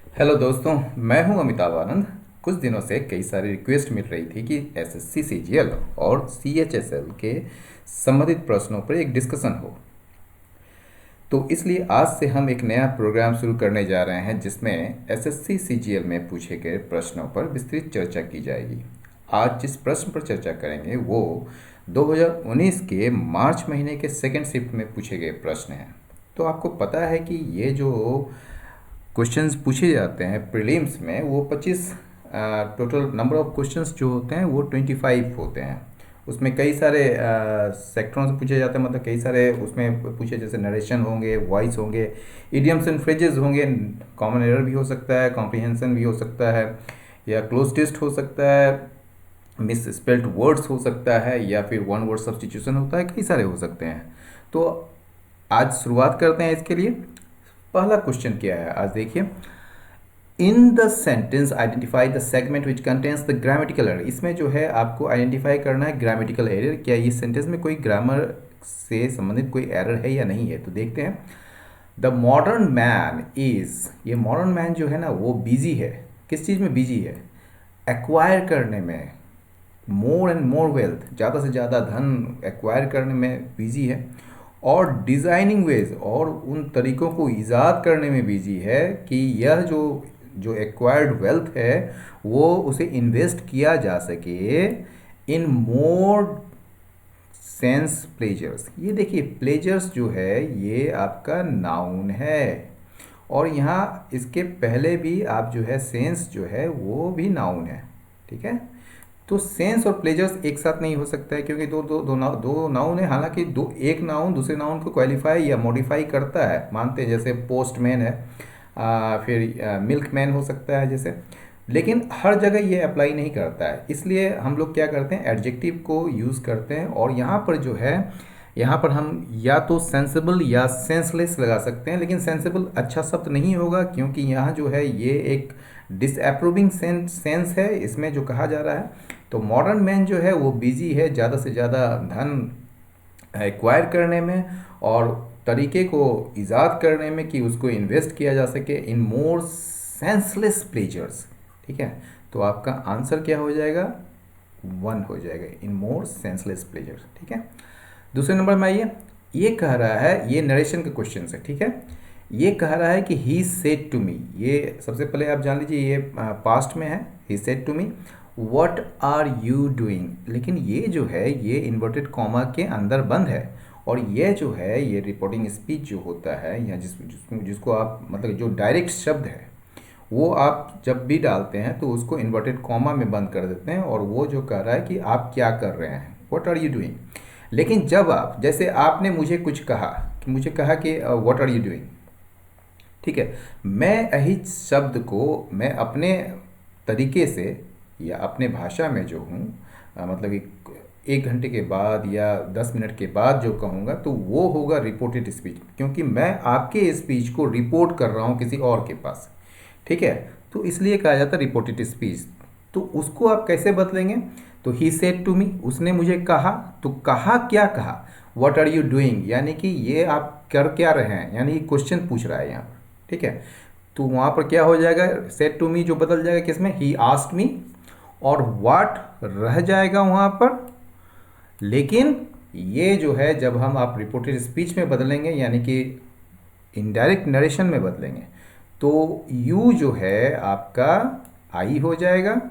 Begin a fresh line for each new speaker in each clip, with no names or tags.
Hello दोस्तों। मैं हूं अमिताभ आनंद। कुछ दिनों से कई सारी रिक्वेस्ट मिल रही थी कि एसएससी सीजीएल और सीएचएसएल के संबंधित प्रश्नों पर एक डिस्कशन हो। तो इसलिए आज से हम एक नया प्रोग्राम शुरू करने जा रहे हैं जिसमें एसएससी सीजीएल में पूछे गए प्रश्नों पर विस्तृत चर्चा की जाएगी। आज जिस प्रश्न पर चर्चा करेंगे वो 2019 के मार्च महीने के सेकेंड शिफ्ट में पूछे गए प्रश्न हैं। तो आपको पता है कि ये जो क्वेश्चंस पूछे जाते हैं प्रीलिम्स में वो 25 टोटल नंबर ऑफ क्वेश्चंस जो होते हैं वो 25 होते हैं। उसमें कई सारे सेक्टरों से पूछे जाते हैं, मतलब कई सारे उसमें पूछे, जैसे नरेशन होंगे, वॉइस होंगे, इडियम्स एंड फ्रेजेस होंगे, कॉमन एरर भी हो सकता है, कॉम्प्रिहेंशन भी हो सकता है, या क्लोज टेस्ट हो सकता है, मिस स्पेल्ड वर्ड्स हो सकता है, या फिर वन वर्ड सब्स्टिट्यूशन होता है, कई सारे हो सकते हैं। तो आज शुरुआत करते हैं इसके लिए। पहला क्वेश्चन क्या है, आज देखिए। In the sentence identify the segment which contains the grammatical error. इसमें जो है आपको आइडेंटिफाई करना है ग्रामेटिकल एरर, क्या ये सेंटेंस में कोई ग्रामर से संबंधित कोई एरर है या नहीं है। तो देखते हैं। द मॉडर्न मैन इज, ये मॉडर्न मैन जो है ना वो बिजी है। किस चीज़ में बिजी है? एक्वायर करने में, मोर एंड मोर वेल्थ, ज़्यादा से ज़्यादा धन एक्वायर करने में बिजी है, और डिज़ाइनिंग वेज, और उन तरीक़ों को ईजाद करने में बिजी है कि यह जो जो एक्वायर्ड वेल्थ है वो उसे इन्वेस्ट किया जा सके इन मोर सेंस प्लेजर्स। ये देखिए, प्लेजर्स जो है ये आपका नाउन है, और यहाँ इसके पहले भी आप जो है सेंस जो है वो भी नाउन है। ठीक है, तो सेंस और प्लेजर्स एक साथ नहीं हो सकता है, क्योंकि दो नाउन है। हालांकि दो, एक नाउन दूसरे नाउन को क्वालिफाई या मॉडिफाई करता है, मानते हैं, जैसे पोस्टमैन है, फिर मिल्कमैन हो सकता है जैसे, लेकिन हर जगह ये अप्लाई नहीं करता है। इसलिए हम लोग क्या करते हैं, एडजेक्टिव को यूज़ करते हैं, और यहाँ पर जो है, यहाँ पर हम या तो सेंसिबल या सेंसलेस लगा सकते हैं, लेकिन सेंसिबल अच्छा शब्द नहीं होगा, क्योंकि यहाँ जो है ये एक डिसअप्रूविंग सेंस है इसमें जो कहा जा रहा है। तो मॉडर्न मैन जो है वो बिजी है ज़्यादा से ज़्यादा धन एक्वायर करने में, और तरीके को ईजाद करने में कि उसको इन्वेस्ट किया जा सके इन मोर सेंसलेस प्लेजर्स। ठीक है, तो आपका आंसर क्या हो जाएगा? 1 हो जाएगा, इन मोर सेंसलेस प्लेजर्स। ठीक है, दूसरे नंबर में आइए। ये कह रहा है, ये नरेशन का क्वेश्चन है। ठीक है, ये कह रहा है कि ही सेड टू मी। ये सबसे पहले आप जान लीजिए ये पास्ट में है। He said to me what are you doing, लेकिन ये जो है ये इन्वर्टेड कॉमा के अंदर बंद है, और ये जो है ये रिपोर्टिंग स्पीच जो होता है, या जिसको आप, मतलब जो डायरेक्ट शब्द है वो आप जब भी डालते हैं तो उसको इन्वर्टेड कॉमा में बंद कर देते हैं, और वो जो कह रहा है कि आप क्या कर रहे हैं, व्हाट आर यू डूइंग। लेकिन जब आप, जैसे आपने मुझे कुछ कहा, कि मुझे कहा कि व्हाट आर यू डूइंग, ठीक है, मैं यही शब्द को मैं अपने तरीके से या अपने भाषा में जो हूँ, मतलब कि 1 घंटे के बाद या 10 मिनट के बाद जो कहूँगा तो वो होगा रिपोर्टेड स्पीच, क्योंकि मैं आपके स्पीच को रिपोर्ट कर रहा हूँ किसी और के पास। ठीक है, तो इसलिए कहा जाता है रिपोर्टेड स्पीच। तो उसको आप कैसे बदलेंगे? तो ही सेड टू मी, उसने मुझे कहा, तो कहा क्या कहा? व्हाट आर यू डूइंग, यानी कि ये आप कर क्या रहे हैं, यानी क्वेश्चन पूछ रहा है यहाँ पर। ठीक है, तो वहाँ पर क्या हो जाएगा, सेड टू मी जो बदल जाएगा किसमें, ही आस्क्ड मी, और व्हाट रह जाएगा वहाँ पर। लेकिन ये जो है जब हम आप रिपोर्टेड स्पीच में बदलेंगे, यानी कि इनडायरेक्ट नरेशन में बदलेंगे, तो यू जो है आपका आई हो जाएगा,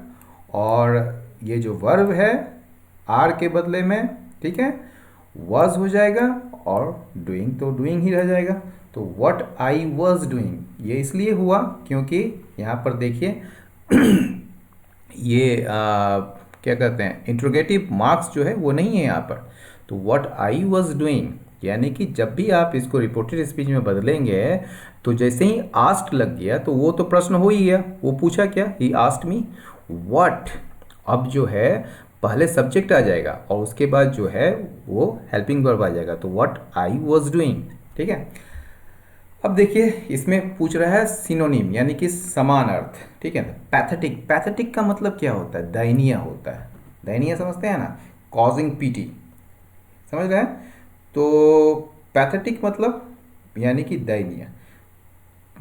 और ये जो वर्ब है आर के बदले में, ठीक है, वॉज हो जाएगा, और डूइंग तो डूइंग ही रह जाएगा। तो व्हाट आई वॉज डूइंग ये इसलिए हुआ क्योंकि यहाँ पर देखिए ये क्या कहते हैं, इंट्रोगेटिव मार्क्स जो है वो नहीं है यहाँ पर। तो व्हाट आई वॉज डूइंग, यानी कि जब भी आप इसको रिपोर्टेड स्पीच में बदलेंगे तो जैसे ही आस्क्ड लग गया तो वो तो प्रश्न हो ही गया, वो पूछा क्या, ही आस्क्ड मी व्हाट। अब जो है पहले सब्जेक्ट आ जाएगा और उसके बाद जो है वो हेल्पिंग वर्ब आ जाएगा, तो व्हाट आई वॉज डूइंग। ठीक है, अब देखिए इसमें पूछ रहा है सिनोनिम, यानी कि समान अर्थ। ठीक है, पैथेटिक, पैथेटिक का मतलब क्या होता है, दयनीय होता है। दयनीय समझते हैं ना, कॉजिंग पीटी, समझ रहे हैं। तो पैथेटिक मतलब यानी कि दयनीय।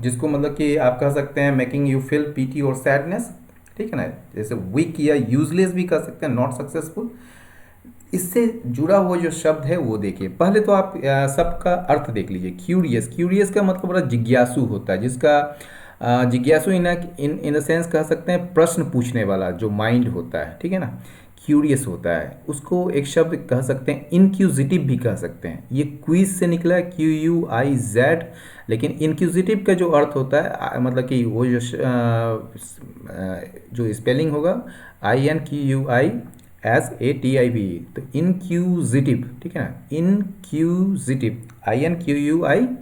जिसको मतलब कि आप कह सकते हैं मेकिंग यू फील पीटी और सैडनेस, ठीक है ना। जैसे वीक या यूजलेस भी कह सकते हैं, नॉट सक्सेसफुल। इससे जुड़ा हुआ जो शब्द है वो देखिए। पहले तो आप सबका अर्थ देख लीजिए। क्यूरियस, क्यूरियस का मतलब बड़ा जिज्ञासु होता है, जिसका जिज्ञासु इन इन द सेंस कह सकते हैं प्रश्न पूछने वाला जो माइंड होता है, ठीक है ना, क्यूरियस होता है। उसको एक शब्द कह सकते हैं इनक्यूजिटिव भी कह सकते हैं। ये क्विज से निकला है, QUIZ। लेकिन इनक्यूजिटिव का जो अर्थ होता है मतलब कि वो जो स्पेलिंग होगा INQUISATIV, तो इनक्यूजिटिव, ठीक है ना, इनक्यूजिटिव, INQUIZITIV,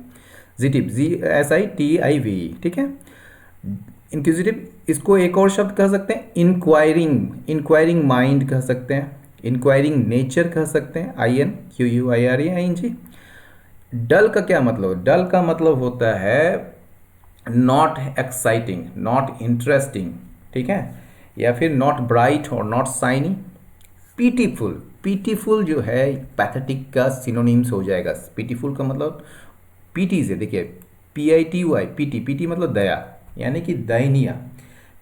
GSITIV, ठीक है। इंक्विजिटिव, इसको एक और शब्द कह सकते हैं इंक्वायरिंग, इंक्वायरिंग माइंड कह सकते हैं, इंक्वायरिंग नेचर कह सकते हैं, INQUIRING। डल का क्या मतलब? डल का मतलब होता है नॉट एक्साइटिंग, नॉट इंटरेस्टिंग, ठीक है, या फिर नॉट ब्राइट और नॉट शाइनी। पीटीफुल, पीटीफुल जो है पैथेटिक का सिनोनिम्स हो जाएगा। पीटीफुल का मतलब पीटी से देखिए, PITY, पीटी, पीटी मतलब दया, यानी कि दयनीय।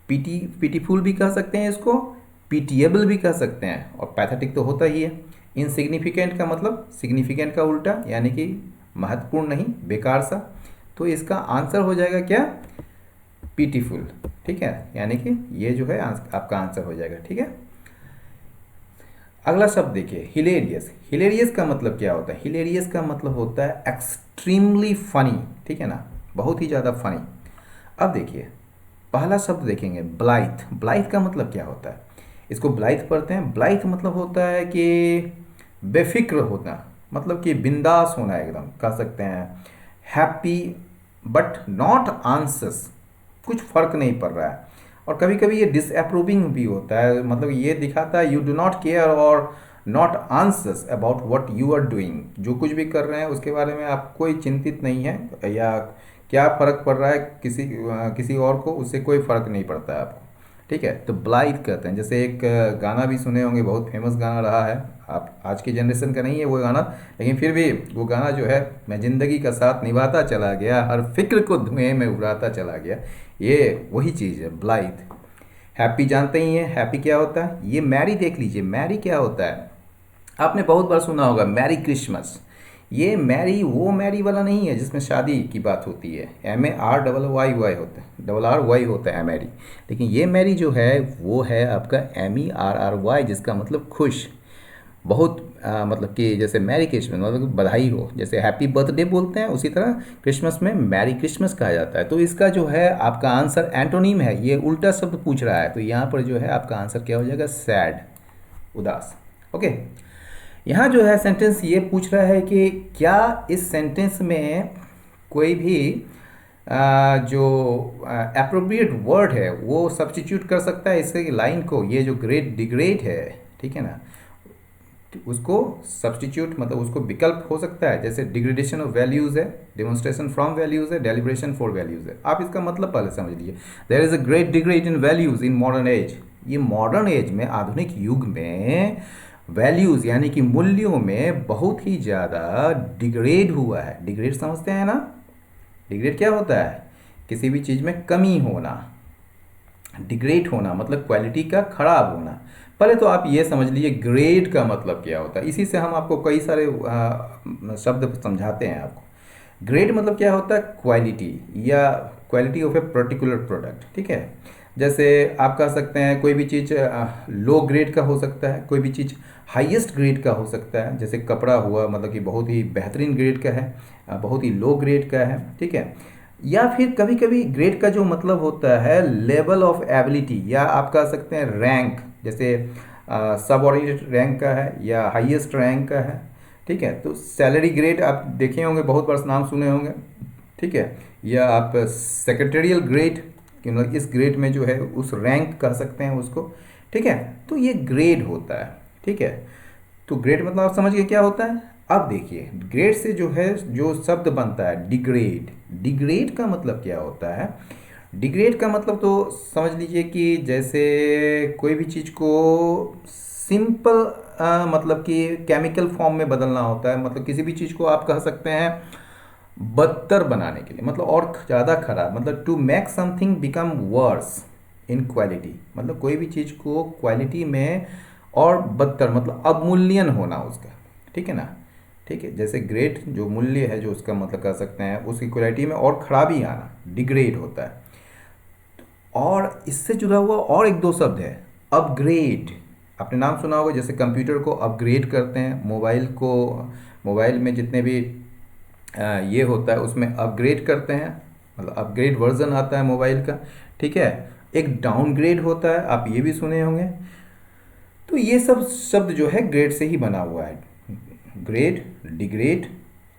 पीटीफुल भी कह सकते हैं इसको, पीटीएबल भी कह सकते हैं, और पैथेटिक तो होता ही है। इनसिग्निफिकेंट का मतलब सिग्निफिकेंट का उल्टा, यानी कि महत्वपूर्ण नहीं, बेकार सा। तो इसका आंसर हो जाएगा क्या? पीटीफुल, ठीक है, यानी कि ये जो है आपका आंसर हो जाएगा, ठीक है। अगला शब्द देखिए, हिलेरियस। हिलेरियस का मतलब क्या होता है? हिलेरियस का मतलब होता है एक्सट्रीमली फनी, ठीक है ना, बहुत ही ज़्यादा फनी। अब देखिए पहला शब्द देखेंगे, ब्लाइथ। ब्लाइथ का मतलब क्या होता है? इसको ब्लाइथ पढ़ते हैं। ब्लाइथ मतलब होता है कि बेफिक्र होना, मतलब कि बिंदास होना, एकदम कह सकते हैं हैप्पी बट नॉट आंसस, कुछ फर्क नहीं पड़ रहा है। और कभी कभी ये डिसअप्रूविंग भी होता है, मतलब ये दिखाता है यू डू नॉट केयर और not answers about what you are doing. जो कुछ भी कर रहे हैं उसके बारे में आप कोई चिंतित नहीं है, या क्या फ़र्क पड़ रहा है किसी और को, उससे कोई फ़र्क नहीं पड़ता है आपको, ठीक है। तो ब्लाइथ कहते हैं। जैसे एक गाना भी सुने होंगे, बहुत फेमस गाना रहा है, आप आज की जनरेशन का नहीं है वो गाना, लेकिन फिर भी वो गाना जो है, मैं ज़िंदगी का साथ निभाता चला गया, हर फिक्र को धुएं में उड़ाता चला गया, ये वही चीज़ है ब्लाइथ। हैप्पी जानते ही हैं, हैप्पी क्या होता है? ये मैरी देख लीजिए, मैरी क्या होता है? आपने बहुत बार सुना होगा मैरी क्रिसमस। ये मैरी वो मैरी वाला नहीं है जिसमें शादी की बात होती है, MARYY होता है, RRY होता है मैरी। लेकिन ये मैरी जो है वो है आपका MERRY, जिसका मतलब खुश, बहुत मतलब कि जैसे मैरी क्रिसमस मतलब बधाई हो, जैसे हैप्पी बर्थडे बोलते हैं, उसी तरह क्रिसमस में मैरी क्रिसमस कहा जाता है। तो इसका जो है आपका आंसर एंटोनिम है, ये उल्टा शब्द पूछ रहा है, तो यहाँ पर जो है आपका आंसर क्या हो जाएगा? सैड, उदास। ओके, यहाँ जो है सेंटेंस ये पूछ रहा है कि क्या इस सेंटेंस में कोई भी जो अप्रोप्रिएट वर्ड है वो सब्स्टिट्यूट कर सकता है इसके लाइन को। ये जो ग्रेट डिग्रेड है, ठीक है ना, उसको सब्स्टिट्यूट मतलब उसको विकल्प हो सकता है। जैसे डिग्रेडेशन ऑफ वैल्यूज़ है, डेमोन्स्ट्रेशन फ्रॉम वैल्यूज़ है, डेलिब्रेशन फॉर वैल्यूज़ है। आप इसका मतलब पहले समझ लीजिए। There is a great degrade in values in modern age. ये मॉडर्न एज में, आधुनिक युग में वैल्यूज़ यानी कि मूल्यों में बहुत ही ज़्यादा डिग्रेड हुआ है। डिग्रेड समझते हैं ना? डिग्रेड क्या होता है? किसी भी चीज़ में कमी होना। डिग्रेड होना मतलब क्वालिटी का खराब होना। पहले तो आप ये समझ लीजिए ग्रेड का मतलब क्या होता है। इसी से हम आपको कई सारे शब्द समझाते हैं आपको। ग्रेड मतलब क्या होता है? क्वालिटी या quality of a particular product, ठीक है। जैसे आप कह सकते हैं कोई भी चीज़ लो ग्रेड का हो सकता है, कोई भी चीज़ हाईएस्ट ग्रेड का हो सकता है। जैसे कपड़ा हुआ, मतलब कि बहुत ही बेहतरीन ग्रेड का है, बहुत ही लो ग्रेड का है, ठीक है। या फिर कभी कभी ग्रेड का जो मतलब होता है लेवल ऑफ एबिलिटी, या आप कह सकते हैं रैंक। जैसे सबऑर्डिनेट रैंक का है या हाईएस्ट रैंक का है, ठीक है। तो सैलरी ग्रेड आप देखे होंगे, बहुत बार नाम सुने होंगे, ठीक है। या आप सेक्रेटरियल ग्रेड, मतलब इस ग्रेड में जो है उस रैंक कह सकते हैं उसको, ठीक है। तो ये ग्रेड होता है, ठीक है। तो ग्रेड मतलब आप समझ गए क्या होता है। अब देखिए ग्रेड से जो है जो शब्द बनता है डिग्रेड। डिग्रेड का मतलब क्या होता है? डिग्रेड का मतलब तो समझ लीजिए कि जैसे कोई भी चीज़ को सिंपल मतलब कि केमिकल फॉर्म में बदलना होता है। मतलब किसी भी चीज़ को आप कह सकते हैं बदतर बनाने के लिए, मतलब और ज़्यादा खराब, मतलब to make something become worse in quality, मतलब कोई भी चीज़ को क्वालिटी में और बदतर, मतलब अवमूल्यन होना उसका, ठीक है ना। ठीक है, जैसे ग्रेड जो मूल्य है, जो उसका मतलब कर सकते हैं, उसकी क्वालिटी में और खराबी आना, डिग्रेड होता है। और इससे जुड़ा हुआ और एक दो शब्द है, अपग्रेड। आपने नाम सुना होगा, जैसे कंप्यूटर को अपग्रेड करते हैं, मोबाइल को, मोबाइल में जितने भी ये होता है उसमें अपग्रेड करते हैं, मतलब अपग्रेड वर्जन आता है मोबाइल का, ठीक है। एक डाउनग्रेड होता है, आप ये भी सुने होंगे। तो ये सब शब्द जो है ग्रेड से ही बना हुआ है, ग्रेड, डिग्रेड,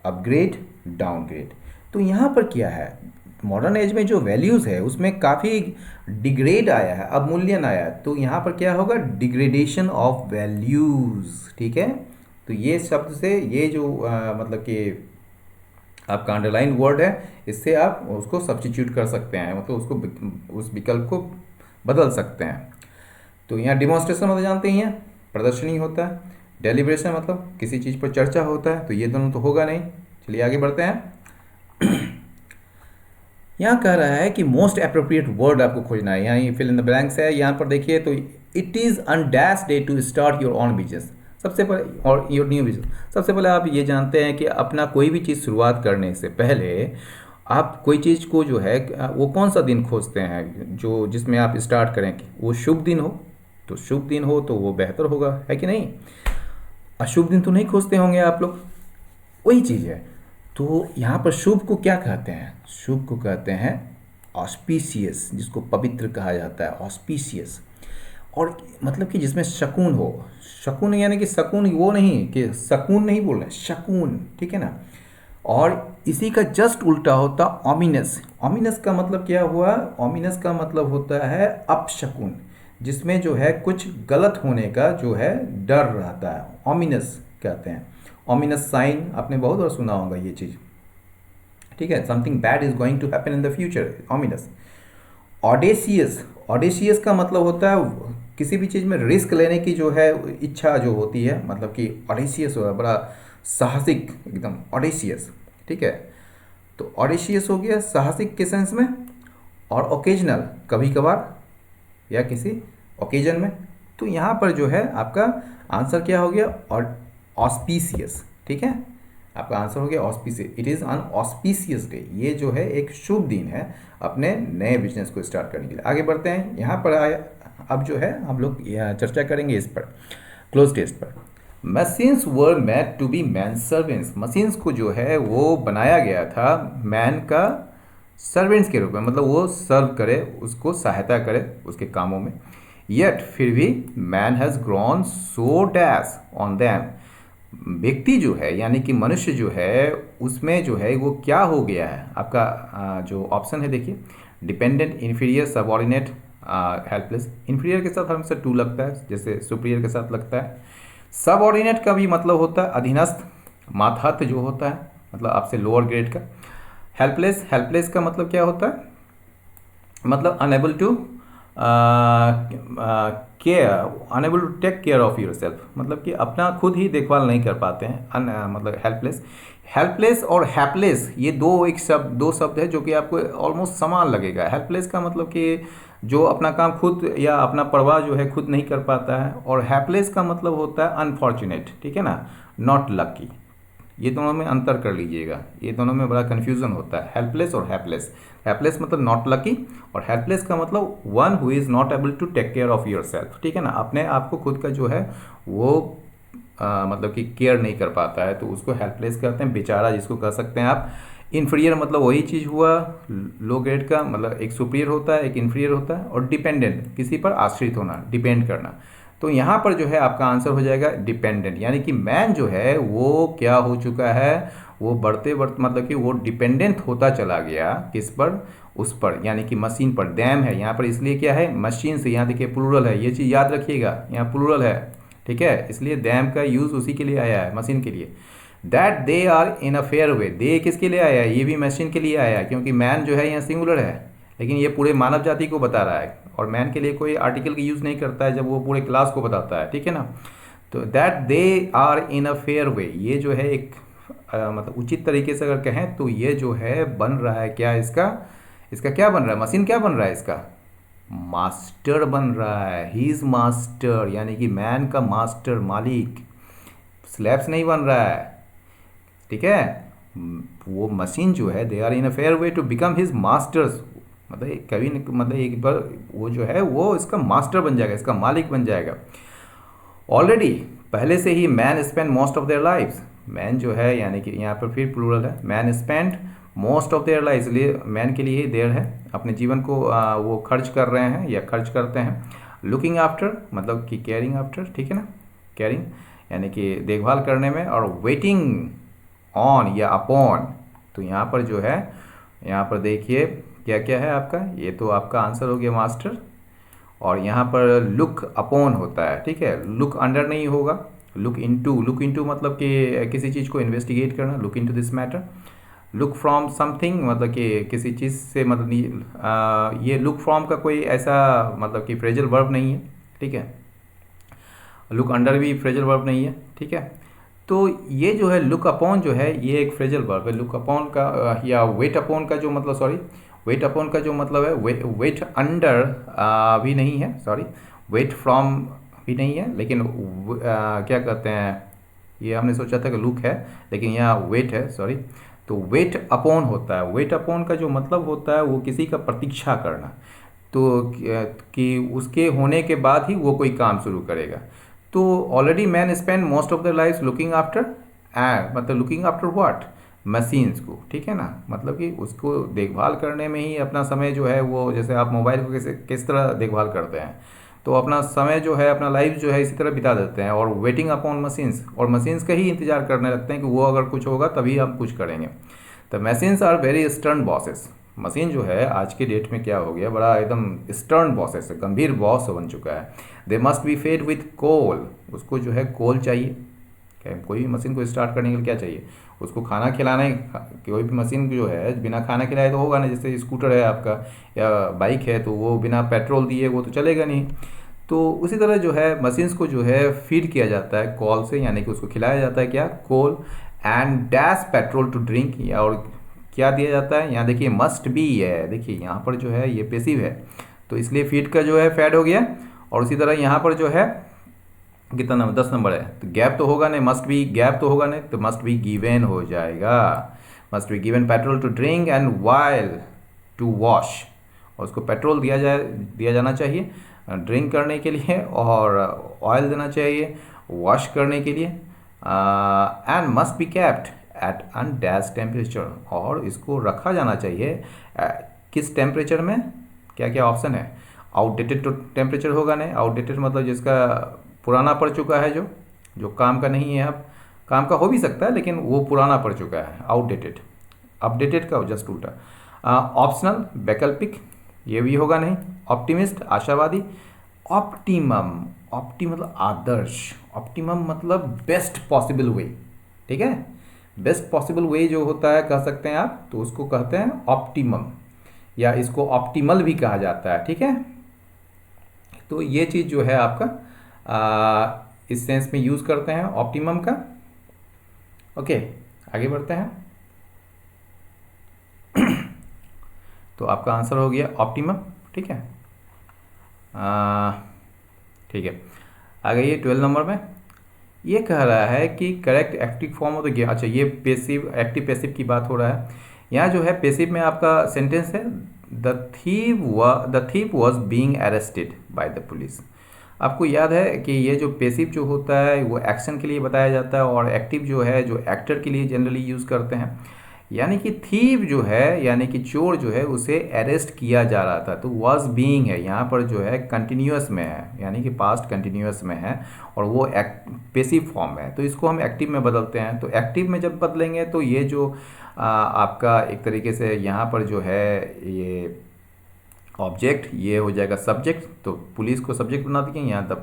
अपग्रेड, डाउनग्रेड। तो यहाँ पर क्या है, मॉडर्न एज में जो वैल्यूज़ है उसमें काफ़ी डिग्रेड आया है, अवमूल्यन आया है, तो यहाँ पर क्या होगा, डिग्रेडेशन ऑफ वैल्यूज़, ठीक है। तो ये शब्द से ये जो मतलब कि आपका अंडरलाइन वर्ड है, इससे आप उसको सब्स्टिट्यूट कर सकते हैं, मतलब उसको, उस विकल्प को बदल सकते हैं। तो यहाँ डिमॉन्स्ट्रेशन मतलब जानते ही हैं, प्रदर्शनी होता है। डेलिब्रेशन मतलब किसी चीज़ पर चर्चा होता है, तो ये दोनों तो होगा नहीं। चलिए आगे बढ़ते हैं। यहाँ कह रहा है कि मोस्ट अप्रोप्रिएट वर्ड आपको खोजना है, यहाँ ये फिल इन द ब्लैंक्स है। यहाँ पर देखिए, तो it is an dash day to start your own business. सबसे पहले, और योर न्यू बिजनेस, सबसे पहले आप ये जानते हैं कि अपना कोई भी चीज़ शुरुआत करने से पहले आप कोई चीज़ को जो है वो कौन सा दिन खोजते हैं जो जिसमें आप स्टार्ट करें, कि वो शुभ दिन हो, तो शुभ दिन हो तो वो बेहतर होगा, है कि नहीं। अशुभ दिन तो नहीं खोजते होंगे आप लोग, वही चीज़ है। तो यहाँ पर शुभ को क्या कहते हैं, शुभ को कहते हैं ऑस्पिशियस, जिसको पवित्र कहा जाता है, ऑस्पिशियस। और मतलब कि जिसमें शकून हो, शकून यानी कि सकून वो नहीं, कि सकून नहीं बोल रहे, शकून, ठीक है ना। और इसी का जस्ट उल्टा होता ऑमिनस। ऑमिनस का मतलब क्या हुआ, ऑमिनस का मतलब होता है अपशकुन, जिसमें जो है कुछ गलत होने का जो है डर रहता है, ऑमिनस कहते हैं। ऑमिनस साइन आपने बहुत बार सुना होगा ये चीज़, ठीक है। Something bad is going to happen in the future, ominous. Audacious, audacious का मतलब होता है किसी भी चीज़ में रिस्क लेने की जो है इच्छा जो होती है, मतलब कि ऑडेशियस हो, बड़ा साहसिक, एकदम ऑडेशियस, ठीक है। तो ऑडेशियस हो गया साहसिक के सेंस में, और ओकेजनल कभी कभार या किसी ओकेजन में। तो यहाँ पर जो है आपका आंसर क्या हो गया, और ऑस्पिशियस, ठीक है। आपका आंसर हो गया auspicious, it is an auspicious day, ये जो है एक शुभ दिन है अपने नए बिजनेस को स्टार्ट करने के लिए। आगे बढ़ते हैं, यहाँ पर आए अब जो है हम लोग चर्चा करेंगे इस पर, क्लोज टेस्ट पर। Machines were made to be man servants, machines को जो है वो बनाया गया था मैन का सर्वेंट्स के रूप में, मतलब वो सर्व करे, उसको सहायता करे उसके कामों में। येट फिर भी man has grown so dash on them, व्यक्ति जो है यानी कि मनुष्य जो है उसमें जो है वो क्या हो गया है, आपका जो ऑप्शन है देखिए, dependent, inferior, subordinate, helpless. Inferior के साथ हमेशा टू लगता है, जैसे सुपीरियर के साथ लगता है। सबऑर्डिनेट का भी मतलब होता है अधीनस्थ, मातहत जो होता है, मतलब आपसे लोअर ग्रेड का। हेल्पलेस, हेल्पलेस का मतलब क्या होता है, मतलब unable to care, unable to take care of yourself, मतलब कि अपना खुद ही देखभाल नहीं कर पाते हैं, मतलब हेल्पलेस। हेल्पलेस और हैपलेस ये दो शब्द है जो कि आपको ऑलमोस्ट समान लगेगा। हेल्पलेस का मतलब कि जो अपना काम खुद या अपना परवाह जो है खुद नहीं कर पाता है, और हैपलेस का मतलब होता है अनफॉर्चुनेट, ठीक है ना, नॉट लकी। ये दोनों में अंतर कर लीजिएगा, ये दोनों में बड़ा कन्फ्यूज़न होता है, हेल्पलेस और हैपलेस। हैपलेस मतलब नॉट लकी, और हेल्पलेस का मतलब one who is not able to take care of yourself, ठीक है ना, अपने आप को खुद का जो है वो मतलब कि केयर नहीं कर पाता है, तो उसको हेल्पलेस कहते हैं, बेचारा जिसको कह सकते हैं आप। इन्फीरियर मतलब वही चीज़ हुआ लो ग्रेड का, मतलब एक सुपीरियर होता है एक इन्फीरियर होता है। और डिपेंडेंट, किसी पर आश्रित होना, डिपेंड करना। तो यहाँ पर जो है आपका आंसर हो जाएगा डिपेंडेंट, यानी कि मैन जो है वो क्या हो चुका है, वो बढ़ते मतलब कि वो डिपेंडेंट होता चला गया, किस पर, उस पर, यानी कि मशीन पर। दैम है यहाँ पर इसलिए क्या है, मशीन से, यहाँ देखिए प्लूरल है, ये चीज़ याद रखिएगा, यहाँ प्लूरल है, ठीक है, इसलिए दैम का यूज़ उसी के लिए आया है, मशीन के लिए। That they are in a fair way, दे किसके लिए आया है, ये भी मशीन के लिए आया है, क्योंकि मैन जो है यहाँ सिंगुलर है, लेकिन ये पूरे मानव जाति को बता रहा है, और मैन के लिए कोई आर्टिकल की यूज़ नहीं करता है जब वो पूरे क्लास को बताता है, ठीक है ना। तो that they are in a fair way, ये जो है एक मतलब उचित तरीके से अगर कहें तो ये जो है बन रहा है क्या, इसका इसका क्या बन रहा है, मशीन क्या बन रहा है, इसका मास्टर बन रहा है। ही इज मास्टर, यानी कि मैन का मास्टर, मालिक। स्लैब्स नहीं बन रहा है, ठीक है। वो मशीन जो है, they are in a fair way to become his masters, मतलब कभी मतलब एक बार वो जो है वो इसका मास्टर बन जाएगा, इसका मालिक बन जाएगा। ऑलरेडी पहले से ही man spend most of their lifes, man जो है यानी कि यहाँ पर फिर प्लूरल है, man spend most of their life, इसलिए मैन के लिए ही देयर है, अपने जीवन को वो खर्च कर रहे हैं या खर्च करते हैं। लुकिंग आफ्टर मतलब कि केयरिंग आफ्टर, ठीक है ना, केयरिंग यानी कि देखभाल करने में, और वेटिंग ऑन या अपॉन, तो यहाँ पर जो है, यहाँ पर देखिए क्या क्या है आपका, ये तो आपका आंसर हो गया मास्टर, और यहाँ पर लुक अपॉन होता है, ठीक है। लुक अंडर नहीं होगा, लुक इनटू मतलब कि किसी चीज़ को इन्वेस्टिगेट करना, look into this matter. Look from something मतलब कि किसी चीज़ से, मतलब ये लुक फ्रॉम का कोई ऐसा मतलब कि फ्रेजल वर्ब नहीं है, ठीक है। लुक अंडर भी फ्रेजल वर्ब नहीं है, ठीक है। तो ये जो है लुक अपॉन जो है ये एक फ्रेजल वर्ब है। लुक अपॉन का या वेट अपॉन का जो मतलब, सॉरी, वेट अपॉन का जो मतलब है वेट अंडर भी नहीं है, सॉरी, वेट फ्रॉम भी नहीं है, लेकिन क्या कहते हैं, ये हमने सोचा था कि लुक है, लेकिन यहाँ वेट है, सॉरी। तो वेट अपॉन होता है, वेट अपॉन का जो मतलब होता है वो किसी का प्रतीक्षा करना, तो कि उसके होने के बाद ही वो कोई काम शुरू करेगा। तो already man spend most of the life looking after, मतलब लुकिंग आफ्टर व्हाट, मशीन्स को, ठीक है ना, मतलब कि उसको देखभाल करने में ही अपना समय जो है वो, जैसे आप मोबाइल को किस तरह देखभाल करते हैं, तो अपना समय जो है, अपना लाइफ जो है इसी तरह बिता देते हैं, और वेटिंग अपॉन मशीन्स, और मशीन्स का ही इंतजार करने लगते हैं कि वो अगर कुछ होगा तभी हम कुछ करेंगे। तो machines are very stern bosses, machine जो है आज के डेट में क्या हो गया, बड़ा एकदम स्टर्न बॉसेस है, गंभीर बॉस बन चुका है। They must be fed with coal, उसको जो है कोल चाहिए। कोई भी मशीन को स्टार्ट करने के लिए क्या चाहिए, उसको खाना खिलाना ही, कोई भी मशीन जो है बिना खाना खिलाए तो होगा नहीं, जैसे स्कूटर है आपका या बाइक है तो वो बिना पेट्रोल दिए वो तो चलेगा नहीं। तो उसी तरह जो है मशीन्स को जो है फीड किया जाता है कॉल से, यानी कि उसको खिलाया जाता है क्या, coal, and dash petrol to drink, या और क्या दिया जाता है, यहाँ देखिए मस्ट बी है, देखिए यहाँ पर जो है ये पेसिव है, तो इसलिए फीड का जो है फैड हो गया। और उसी तरह यहाँ पर जो है कितना नंबर, 10 नंबर है, तो गैप तो होगा नहीं, मस्ट बी, गैप तो होगा नहीं, तो मस्ट बी गिवन हो जाएगा। Must be given petrol to drink and oil to wash, और उसको पेट्रोल दिया जाना चाहिए ड्रिंक करने के लिए, और ऑयल देना चाहिए वॉश करने के लिए। And must be kept at an dash temperature, और इसको रखा जाना चाहिए किस टेम्परेचर में, क्या क्या ऑप्शन है, आउटडेटेड टेम्परेचर होगा नहीं, आउटडेटेड मतलब जिसका पुराना पड़ चुका है, जो काम का नहीं है, अब काम का हो भी सकता है लेकिन वो पुराना पड़ चुका है, आउटडेटेड। अपडेटेड का जस्ट उल्टा। ऑप्शनल वैकल्पिक, ये भी होगा नहीं। ऑप्टिमिस्ट आशावादी। ऑप्टिमम, मतलब आदर्श, ऑप्टिमम मतलब बेस्ट पॉसिबल वे, ठीक है। बेस्ट पॉसिबल वे जो होता है कह सकते हैं आप, तो उसको कहते हैं ऑप्टिमम, या इसको ऑप्टिमल भी कहा जाता है, ठीक है। तो ये चीज़ जो है आपका इस सेंस में यूज़ करते हैं ऑप्टिमम का। ओके, आगे बढ़ते हैं। तो आपका आंसर हो गया ऑप्टिमम, ठीक है। ठीक है, आगे ये 12 नंबर में ये कह रहा है कि correct active form of the game. अच्छा, ये पेसिव, एक्टिव पैसिव की बात हो रहा है। यहाँ जो है पेसिव में आपका सेंटेंस है, the thief was being arrested by the police. आपको याद है कि ये जो पेसिव जो होता है वो एक्शन के लिए बताया जाता है, और एक्टिव जो है जो एक्टर के लिए जनरली यूज़ करते हैं। यानी कि थीव जो है, यानी कि चोर जो है, उसे अरेस्ट किया जा रहा था, तो वॉज बीइंग है यहाँ पर जो है कंटिन्यूअस में है, यानी कि पास्ट कंटिन्यूअस में है, और वो पेसिव फॉर्म में है, तो इसको हम एक्टिव में बदलते हैं। तो एक्टिव में जब बदलेंगे तो ये जो आपका एक तरीके से यहाँ पर जो है ये ऑब्जेक्ट, ये हो जाएगा सब्जेक्ट, तो पुलिस को सब्जेक्ट बना देंगे यहाँ, द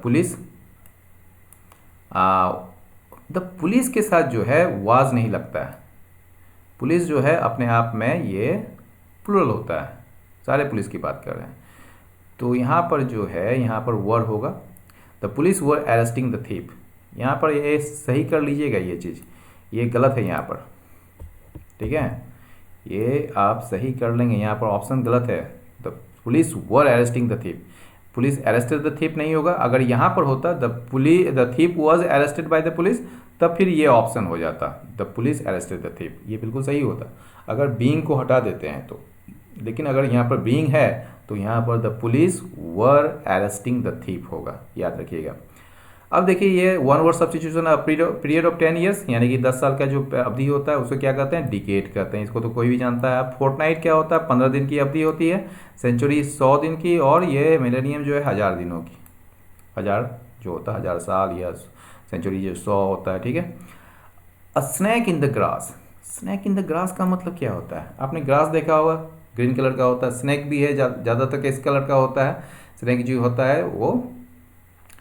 पुलिस के साथ जो है वाज नहीं लगता है। पुलिस जो है अपने आप में ये प्लूरल होता है, सारे पुलिस की बात कर रहे हैं, तो यहाँ पर जो है यहाँ पर वर होगा, the police were arresting the thief. यहाँ पर ये सही कर लीजिएगा, ये चीज़ ये गलत है यहाँ पर, ठीक है, ये आप सही कर लेंगे। यहाँ पर ऑप्शन गलत है, the police were arresting the thief. Police arrested the thief नहीं होगा। अगर यहाँ पर होता the thief was arrested by the police, तब फिर ये ऑप्शन हो जाता, the police arrested the thief, ये बिल्कुल सही होता अगर बीइंग को हटा देते हैं तो। लेकिन अगर यहाँ पर बीइंग है तो यहाँ पर the police were arresting the thief होगा, याद रखिएगा। अब देखिए ये one word substitution period of 10 years, यानी कि 10 साल का जो अवधि होता है उसको क्या कहते हैं, डिकेड कहते हैं। इसको तो कोई भी जानता है। फोर्टनाइट क्या होता है, 15 दिन की अवधि होती है। सेंचुरी 100 दिन की, और ये मिलेनियम जो है 1000 दिनों की। 1000 जो होता है 1000 साल, या सेंचुरी जो 100 होता है, ठीक है। A snack in the grass, snack in the grass का मतलब क्या होता है? आपने ग्रास देखा होगा, ग्रीन कलर का होता है। स्नैक भी है, ज़्यादातर किस कलर का होता है? स्नैक जो होता है वो,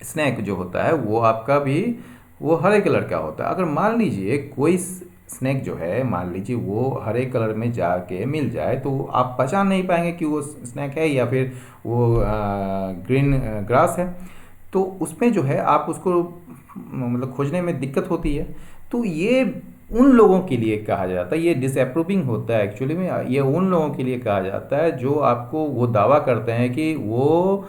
स्नैक जो होता है वो आपका भी वो हरे कलर का होता है। अगर मान लीजिए कोई स्नैक जो है, मान लीजिए वो हरे कलर में जाके मिल जाए, तो आप पहचान नहीं पाएंगे कि वो स्नैक है या फिर वो ग्रीन ग्रास है। तो उसमें जो है आप उसको मतलब खोजने में दिक्कत होती है। तो ये उन लोगों के लिए कहा जाता है, ये डिसअप्रूविंग होता है एक्चुअली में। ये उन लोगों के लिए कहा जाता है जो आपको वो दावा करते हैं कि वो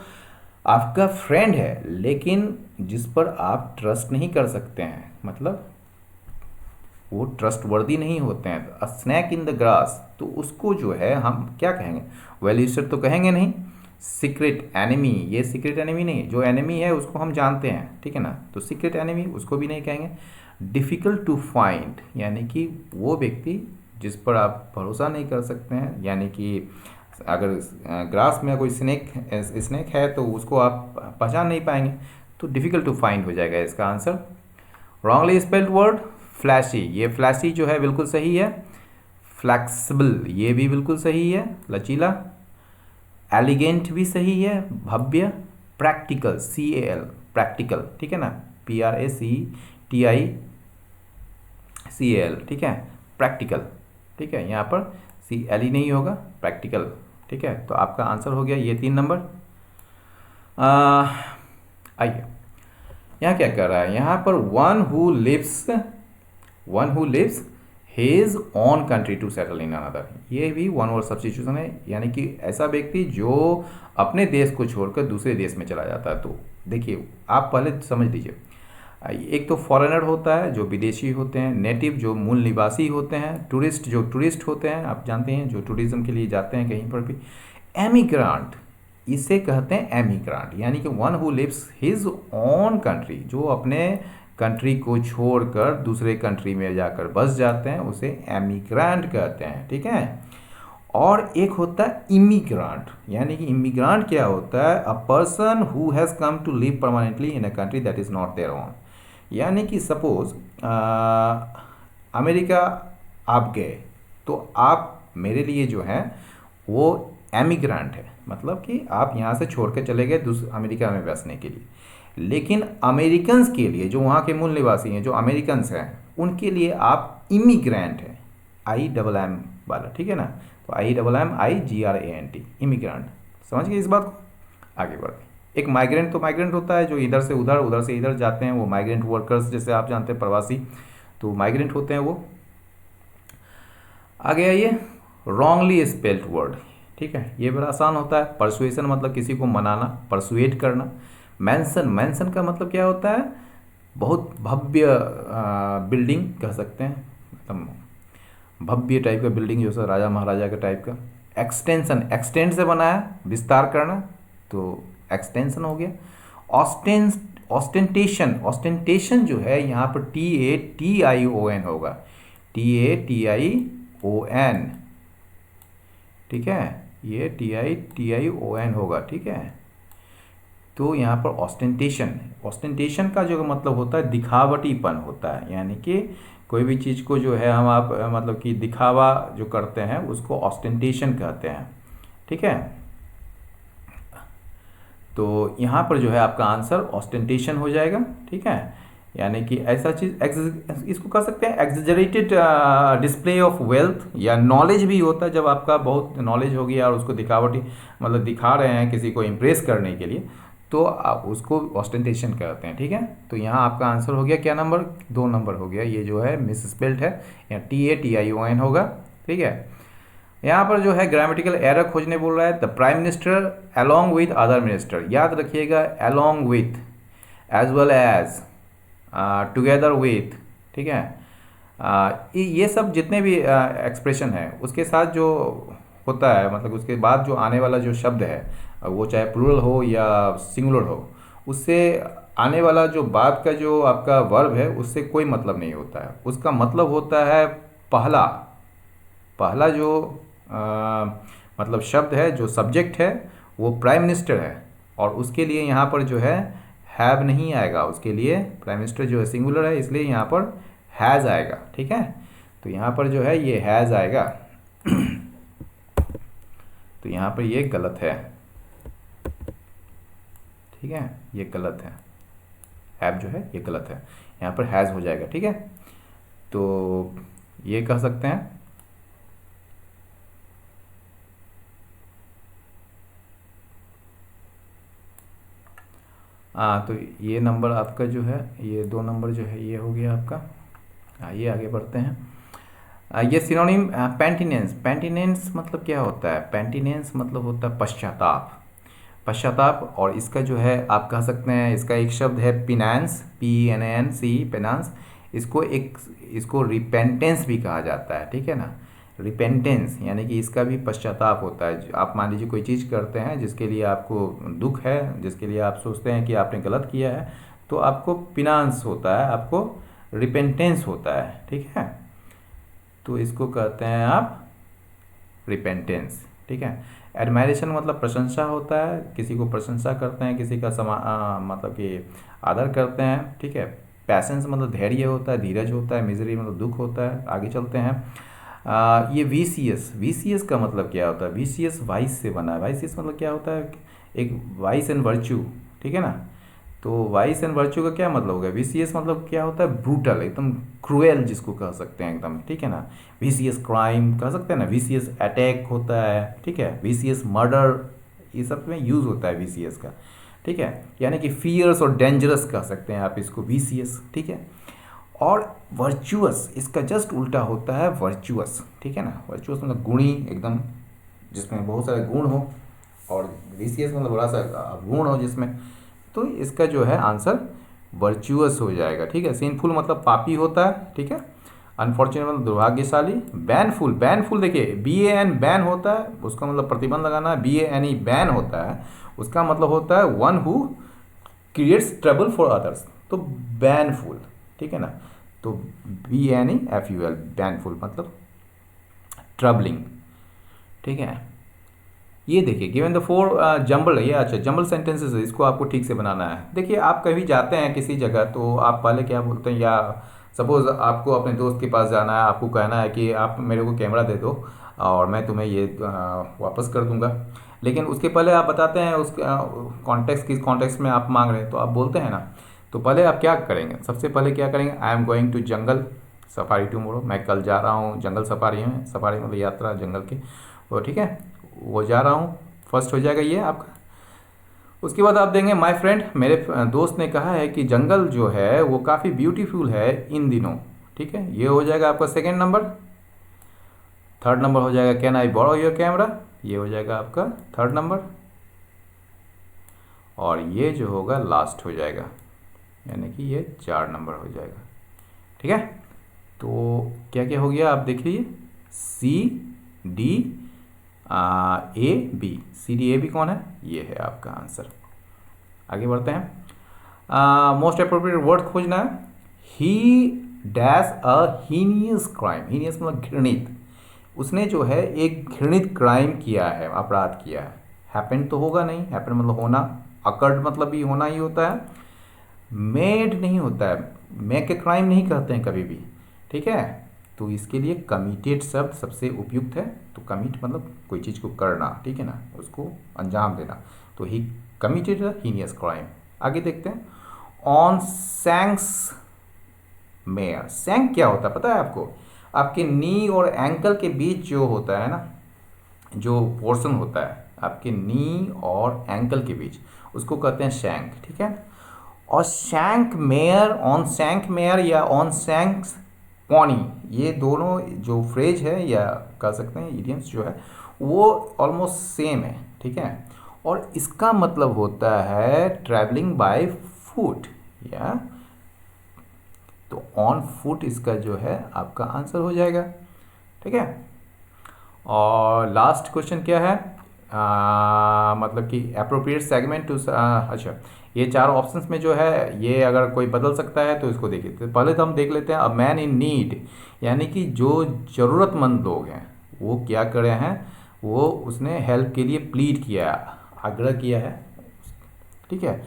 आपका फ्रेंड है, लेकिन जिस पर आप ट्रस्ट नहीं कर सकते हैं, मतलब वो ट्रस्टवर्दी नहीं होते हैं। अ स्नैक इन द ग्रास, तो उसको जो है हम क्या कहेंगे? वेल यूज्ड तो कहेंगे नहीं। सीक्रेट एनिमी, ये सीक्रेट एनिमी नहीं, जो एनिमी है उसको हम जानते हैं, ठीक है ना, तो सीक्रेट एनिमी उसको भी नहीं कहेंगे। डिफ़िकल्ट टू फाइंड, यानी कि वो व्यक्ति जिस पर आप भरोसा नहीं कर सकते हैं, यानी कि अगर ग्रास में कोई स्नैक है तो उसको आप पहचान नहीं पाएंगे, तो डिफ़िकल्ट टू फाइंड हो जाएगा इसका answer. Wrongly spelled word flashy, ये फ्लैशी जो है बिल्कुल सही है। फ्लैक्सिबल, ये भी बिल्कुल सही है, लचीला। एलिगेंट भी सही है, भव्य। प्रैक्टिकल, CAL, प्रैक्टिकल, ठीक है ना, PRACTICAL, ठीक है, प्रैक्टिकल, ठीक है। यहाँ पर CLE नहीं होगा, प्रैक्टिकल, ठीक है। तो आपका आंसर हो गया ये 3 नंबर। आइए यहाँ क्या कर रहा है, यहाँ पर one who leaves his own country to settle in another, ये भी वन वर्ड सब्स्टिट्यूशन है, यानी कि ऐसा व्यक्ति जो अपने देश को छोड़कर दूसरे देश में चला जाता है। तो देखिए आप पहले समझ लीजिए, एक तो फॉरेनर होता है जो विदेशी होते हैं, नेटिव जो मूल निवासी होते हैं, टूरिस्ट जो टूरिस्ट होते हैं, आप जानते हैं जो टूरिज्म के लिए जाते हैं कहीं पर भी। एमिग्रांट, इसे कहते हैं एमिग्रांट, यानी कि one who leaves his own country, जो अपने कंट्री को छोड़कर दूसरे कंट्री में जाकर बस जाते हैं, उसे एमिग्रांट कहते हैं, ठीक है। और एक होता है इमिग्रांट, यानी कि इमिग्रांट क्या होता है? A person who has come to live permanently in a country that is not their own, यानी कि सपोज अमेरिका आप गए, तो आप मेरे लिए जो है वो एमिग्रांट है, मतलब कि आप यहाँ से छोड़ के चले गए दूसरे अमेरिका में बसने के लिए। लेकिन अमेरिकन्स के लिए, जो वहाँ के मूल निवासी हैं, जो अमेरिकन्स हैं, उनके लिए आप इमिग्रेंट हैं, IMM वाला, ठीक है ना। तो IMMIGRANT, इमिग्रेंट, समझ गए इस बात को? आगे बढ़ते। एक माइग्रेंट, तो माइग्रेंट होता है जो इधर से उधर, उधर से इधर जाते हैं, वो माइग्रेंट वर्कर्स, जैसे आप जानते हैं प्रवासी, तो माइग्रेंट होते हैं वो। आगे आइए, रॉन्गली स्पेल्ड वर्ड, ठीक है, ये बड़ा आसान होता है। परसुएशन मतलब किसी को मनाना, परसुएट करना। मैंसन का मतलब क्या होता है? बहुत भव्य बिल्डिंग कह सकते हैं, मतलब भव्य टाइप का बिल्डिंग, जैसे राजा महाराजा का टाइप का। एक्सटेंशन, एक्सटेंड से बनाया, विस्तार करना, तो एक्सटेंशन हो गया। ऑस्टेंटेशन जो है यहाँ पर TATION होगा, TATION, ठीक है, ये TITION होगा, ठीक है। तो यहाँ पर ऑस्टेंटेशन का जो मतलब होता है दिखावटीपन होता है, यानी कि कोई भी चीज़ को जो है हम आप मतलब कि दिखावा जो करते हैं उसको ऑस्टेंटेशन कहते हैं, ठीक है। तो यहाँ पर जो है आपका आंसर ऑस्टेंटेशन हो जाएगा, ठीक है। यानी कि ऐसा चीज़, इसको कह सकते हैं एग्जेजरेटेड डिस्प्ले ऑफ वेल्थ, या नॉलेज भी होता है, जब आपका बहुत नॉलेज हो गया और उसको दिखावटी मतलब दिखा रहे हैं किसी को इम्प्रेस करने के लिए, तो उसको ऑस्टेंटेशन कहते हैं, ठीक है। तो यहाँ आपका आंसर हो गया क्या नंबर, 2 नंबर हो गया। ये जो है मिस स्पेल्ड है, यहाँ TATION होगा, ठीक है। यहाँ पर जो है ग्रामेटिकल एरर खोजने बोल रहा है, the prime minister along with other minister, याद रखिएगा along with, as well as, together with, ठीक है। ये सब जितने भी एक्सप्रेशन है उसके साथ जो होता है, मतलब उसके बाद जो आने वाला जो शब्द है, वो चाहे प्लूरल हो या सिंगुलर हो, उससे आने वाला जो बाद का जो आपका वर्ब है उससे कोई मतलब नहीं होता है। उसका मतलब होता है पहला पहला जो मतलब शब्द है, जो सब्जेक्ट है वो प्राइम मिनिस्टर है, और उसके लिए यहाँ पर जो है हैव नहीं आएगा, उसके लिए प्राइम मिनिस्टर जो है सिंगुलर है, इसलिए यहाँ पर हैज़ आएगा, ठीक है। तो यहाँ पर जो है ये हैज़ आएगा तो यहाँ पर ये गलत है, ठीक है, ये गलत है, हैव जो है ये गलत है, यहाँ पर हैज़ हो जाएगा, ठीक है। तो ये कह सकते हैं। तो ये नंबर आपका जो है, ये 2 नंबर जो है ये हो गया आपका। आइए आगे बढ़ते हैं। ये सिनोनिम पेंटिनेंस, पेंटिनेंस मतलब क्या होता है, पेंटिनेंस मतलब होता है पश्चाताप, पश्चाताप। और इसका जो है आप कह सकते हैं, इसका एक शब्द है पिनांस, PENANC, पेनांस। इसको रिपेंटेंस भी कहा जाता है, ठीक है ना, रिपेंटेंस, यानी कि इसका भी पश्चाताप होता है। आप मान लीजिए कोई चीज़ करते हैं जिसके लिए आपको दुख है, जिसके लिए आप सोचते हैं कि आपने गलत किया है, तो आपको पिनांस होता है, आपको रिपेंटेंस होता है, ठीक है। तो इसको कहते हैं आप रिपेंटेंस, ठीक है। एडमायरेशन मतलब प्रशंसा होता है, किसी को प्रशंसा करते हैं, किसी का मतलब कि आदर करते हैं, ठीक है। पैसेंस मतलब धैर्य होता है, धीरज होता है। मिजरी मतलब दुख होता है। आगे चलते हैं। ये VCS का मतलब क्या होता है, VCS वाइस से बना है। वाइस मतलब क्या होता है, एक वाइस एंड वर्च्यू, ठीक है ना। तो वाइस एंड वर्च्यू का क्या मतलब हो गया, VCS मतलब क्या होता है, ब्रूटल, एकदम क्रूएल जिसको कह सकते हैं एकदम, ठीक है ना। VCS क्राइम कह सकते हैं ना, VCS अटैक होता है, ठीक है, VCS मर्डर, ये सब में यूज़ होता है VCS का, ठीक है। यानी कि फियर्स और डेंजरस कह सकते हैं आप इसको, VCS, ठीक है। और वर्चुअस इसका जस्ट उल्टा होता है वर्चुअस, ठीक है ना। वर्चुअस मतलब गुणी, एकदम जिसमें बहुत सारे गुण हो, और VCS मतलब बड़ा सा गुण हो जिसमें, तो इसका जो है आंसर वर्चुअस हो जाएगा, ठीक है। सिनफुल मतलब पापी होता है, ठीक है। अनफॉर्चुनेट मतलब दुर्भाग्यशाली। बैनफुल, बैनफुल देखिए BAN बैन होता है, उसका मतलब प्रतिबंध लगाना है। BANE बैन होता है, उसका मतलब होता है one who creates trouble for others, तो बैनफुल, ठीक है ना। तो BANEFUL बैनफुल मतलब ट्रबलिंग, ठीक है। ये देखिए गिवन द 4 जंबल, ये अच्छा जंबल सेंटेंसेस है, इसको आपको ठीक से बनाना है। देखिए आप कभी जाते हैं किसी जगह, तो आप पहले क्या बोलते हैं, या सपोज़ आपको अपने दोस्त के पास जाना है, आपको कहना है कि आप मेरे को कैमरा दे दो और मैं तुम्हें ये वापस कर दूंगा, लेकिन उसके पहले आप बताते हैं उस कॉन्टेक्स्ट, किस कॉन्टेक्स्ट में आप मांग रहे हैं, तो आप बोलते हैं ना। तो पहले आप क्या करेंगे, सबसे पहले क्या करेंगे, I am going to jungle safari tomorrow, मैं कल जा रहा हूँ जंगल सफारी में, सफारी मतलब यात्रा जंगल की, वो ठीक है, वो जा रहा हूँ, फर्स्ट हो जाएगा ये आपका। उसके बाद आप देंगे माय फ्रेंड, मेरे दोस्त ने कहा है कि जंगल जो है वो काफ़ी ब्यूटीफुल है इन दिनों, ठीक है, ये हो जाएगा आपका सेकेंड नंबर। थर्ड नंबर हो जाएगा can I borrow your camera, ये हो जाएगा आपका थर्ड नंबर। और ये जो होगा लास्ट हो जाएगा, यानी कि ये 4 नंबर हो जाएगा, ठीक है। तो क्या क्या हो गया आप देख लीजिए, CDAB कौन है, ये है आपका आंसर। आगे बढ़ते हैं। मोस्ट अप्रोप्रिएट वर्ड खोजना है। ही dash a heinous crime, heinous मतलब घृणित, उसने जो है एक घृणित क्राइम किया है, अपराध किया है। हैपेंड तो होगा नहीं, हैपेंड मतलब होना, अकर्ड मतलब भी होना ही होता है, मेड नहीं होता है, मेक के क्राइम नहीं कहते हैं कभी भी, ठीक है। तो इसके लिए कमिटेड शब्द सबसे उपयुक्त है। तो कमिट मतलब कोई चीज़ को करना, ठीक है ना, उसको अंजाम देना। तो ही कमिटेड हीनियस क्राइम। आगे देखते हैं। ऑन सैंक्स मेयर, सैंक क्या होता है पता है आपको, आपके नी और एंकल के बीच जो होता है ना, जो पोर्शन होता है, आपके नी और एंकल के बीच, उसको कहते हैं शैंक, ठीक है। और shank mayor, on shank mayor या ऑन शैंक पॉनी, ये दोनों जो फ्रेज है या कह सकते हैं इडियम्स जो है वो ऑलमोस्ट सेम है, ठीक है। और इसका मतलब होता है ट्रैवलिंग बाय फुट, या तो ऑन फुट इसका जो है आपका आंसर हो जाएगा, ठीक है। और लास्ट क्वेश्चन क्या है, मतलब कि अप्रोप्रिएट सेगमेंट टू, अच्छा ये चार ऑप्शंस में जो है ये अगर कोई बदल सकता है तो इसको देखिए। तो पहले तो हम देख लेते हैं, अ मैन इन नीड, यानी कि जो ज़रूरतमंद लोग हैं वो क्या करे हैं, वो उसने हेल्प के लिए प्लीड किया, आग्रह किया है, ठीक है।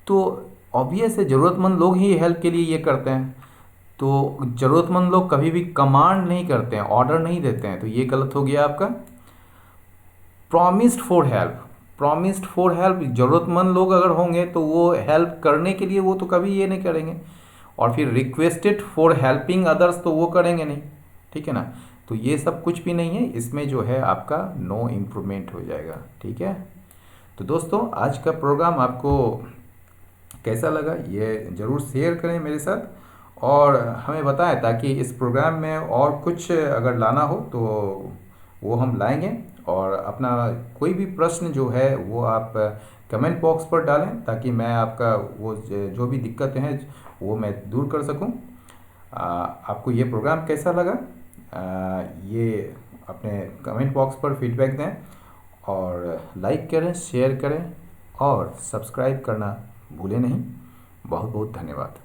तो ऑब्वियस है ज़रूरतमंद लोग ही हेल्प के लिए ये करते हैं, तो ज़रूरतमंद लोग कभी भी कमांड नहीं करते हैं, ऑर्डर नहीं देते हैं, तो ये गलत हो गया आपका। Promised for help, promised for help, ज़रूरतमंद लोग अगर होंगे तो वो हेल्प करने के लिए वो तो कभी ये नहीं करेंगे। और फिर रिक्वेस्टेड फॉर हेल्पिंग अदर्स, तो वो करेंगे नहीं, ठीक है ना। तो ये सब कुछ भी नहीं है, इसमें जो है आपका नो इम्प्रूवमेंट हो जाएगा, ठीक है। तो दोस्तों आज का प्रोग्राम आपको कैसा लगा ये ज़रूर शेयर करें मेरे साथ और हमें बताएं, ताकि इस प्रोग्राम में और कुछ अगर लाना हो तो वो हम लाएंगे। और अपना कोई भी प्रश्न जो है वो आप कमेंट बॉक्स पर डालें, ताकि मैं आपका वो जो भी दिक्कतें हैं वो मैं दूर कर सकूं। आपको ये प्रोग्राम कैसा लगा, ये अपने कमेंट बॉक्स पर फीडबैक दें और लाइक करें, शेयर करें और सब्सक्राइब करना भूलें नहीं। बहुत बहुत धन्यवाद।